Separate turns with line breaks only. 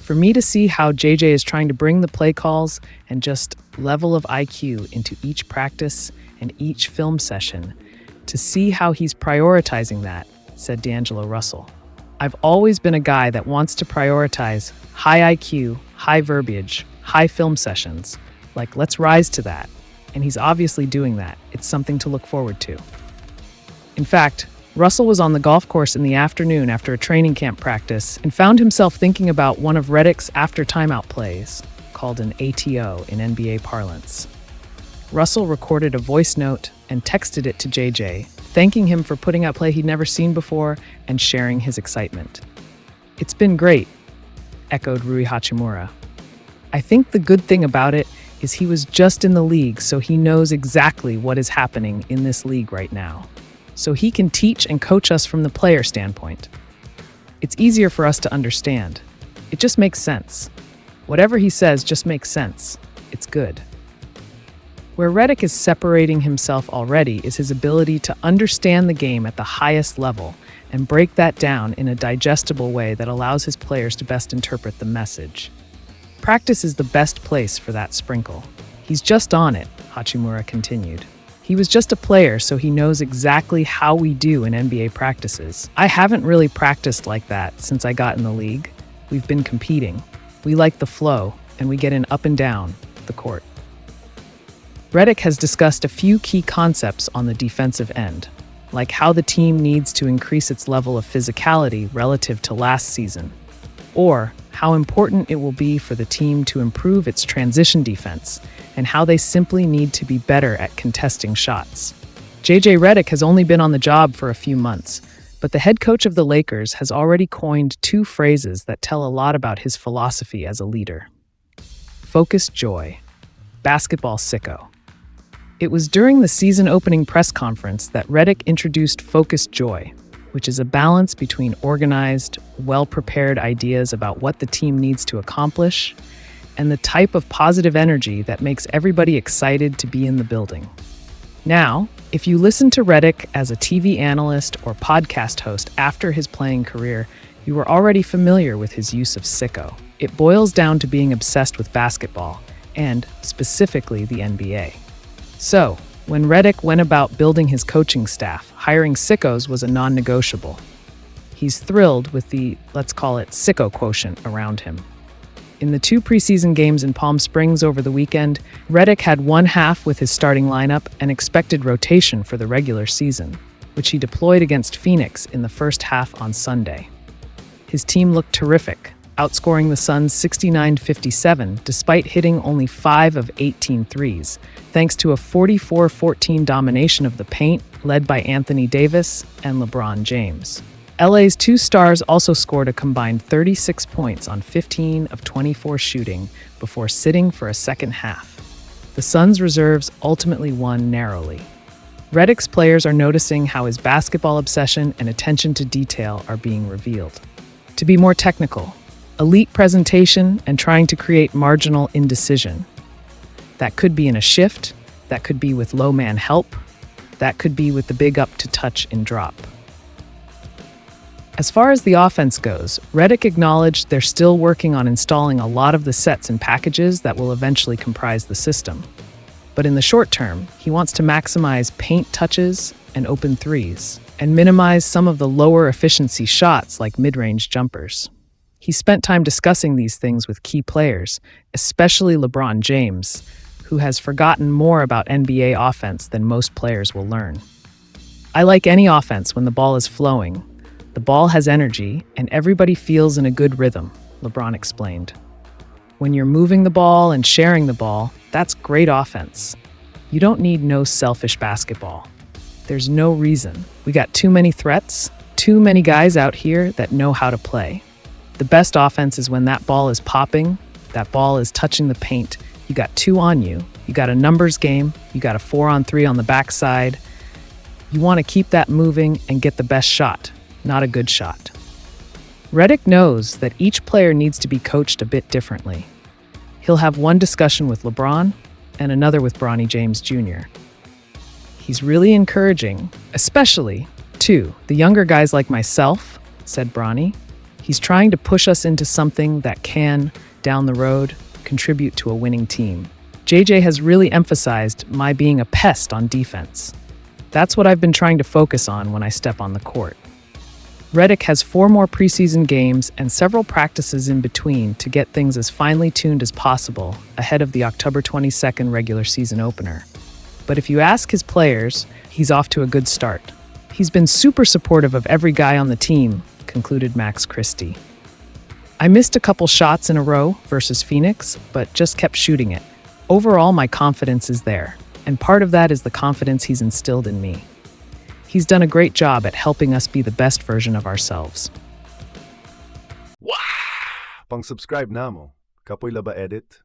For me to see how JJ is trying to bring the play calls and just level of IQ into each practice and each film session, to see how he's prioritizing that, said D'Angelo Russell. I've always been a guy that wants to prioritize high IQ, high verbiage, high film sessions. Like, let's rise to that. And he's obviously doing that. It's something to look forward to. In fact, Russell was on the golf course in the afternoon after a training camp practice and found himself thinking about one of Redick's after-timeout plays, called an ATO in NBA parlance. Russell recorded a voice note and texted it to JJ, thanking him for putting out play he'd never seen before and sharing his excitement. "It's been great," echoed Rui Hachimura. "I think the good thing about it is he was just in the league, so he knows exactly what is happening in this league right now. So he can teach and coach us from the player standpoint. It's easier for us to understand. It just makes sense. Whatever he says just makes sense. It's good." Where Redick is separating himself already is his ability to understand the game at the highest level and break that down in a digestible way that allows his players to best interpret the message. Practice is the best place for that sprinkle. He's just on it, Hachimura continued. He was just a player, so he knows exactly how we do in NBA practices. I haven't really practiced like that since I got in the league. We've been competing. We like the flow, and we get in up and down the court. Redick has discussed a few key concepts on the defensive end, like how the team needs to increase its level of physicality relative to last season, or how important it will be for the team to improve its transition defense, and how they simply need to be better at contesting shots. JJ Redick has only been on the job for a few months, but the head coach of the Lakers has already coined two phrases that tell a lot about his philosophy as a leader. Focused joy, basketball sicko. It was during the season opening press conference that Redick introduced focused joy, which is a balance between organized, well-prepared ideas about what the team needs to accomplish and the type of positive energy that makes everybody excited to be in the building. Now, if you listen to Redick as a TV analyst or podcast host after his playing career, you are already familiar with his use of sicko. It boils down to being obsessed with basketball, and specifically the NBA. So, when Redick went about building his coaching staff, hiring sickos was a non-negotiable. He's thrilled with the, let's call it, sicko quotient around him. In the 2 preseason games in Palm Springs over the weekend, Redick had one half with his starting lineup and expected rotation for the regular season, which he deployed against Phoenix in the first half on Sunday. His team looked terrific, outscoring the Suns 69-57 despite hitting only 5 of 18 threes, thanks to a 44-14 domination of the paint led by Anthony Davis and LeBron James. LA's 2 stars also scored a combined 36 points on 15 of 24 shooting before sitting for a second half. The Suns' reserves ultimately won narrowly. Redick's players are noticing how his basketball obsession and attention to detail are being revealed. To be more technical, elite presentation and trying to create marginal indecision. That could be in a shift, that could be with low man help, that could be with the big up to touch and drop. As far as the offense goes, Redick acknowledged they're still working on installing a lot of the sets and packages that will eventually comprise the system. But in the short term, he wants to maximize paint touches and open threes, and minimize some of the lower efficiency shots like mid-range jumpers. He spent time discussing these things with key players, especially LeBron James, who has forgotten more about NBA offense than most players will learn. "I like any offense when the ball is flowing. The ball has energy, and everybody feels in a good rhythm," LeBron explained. "When you're moving the ball and sharing the ball, that's great offense. You don't need no selfish basketball. There's no reason. We got too many threats, too many guys out here that know how to play. The best offense is when that ball is popping, that ball is touching the paint, you got 2 on you, you got a numbers game, you got a 4-on-3 on the backside. You want to keep that moving and get the best shot, not a good shot." Redick knows that each player needs to be coached a bit differently. He'll have one discussion with LeBron and another with Bronny James Jr. He's really encouraging, especially, to the younger guys like myself, said Bronny. He's trying to push us into something that can, down the road, contribute to a winning team. JJ has really emphasized my being a pest on defense. That's what I've been trying to focus on when I step on the court. Redick has 4 more preseason games and several practices in between to get things as finely tuned as possible ahead of the October 22nd regular season opener. But if you ask his players, he's off to a good start. He's been super supportive of every guy on the team, concluded Max Christie. I missed a couple shots in a row versus Phoenix, but just kept shooting it. Overall, my confidence is there, and part of that is the confidence he's instilled in me. He's done a great job at helping us be the best version of ourselves.
Pang-subscribe na mo. Kapoy laba edit.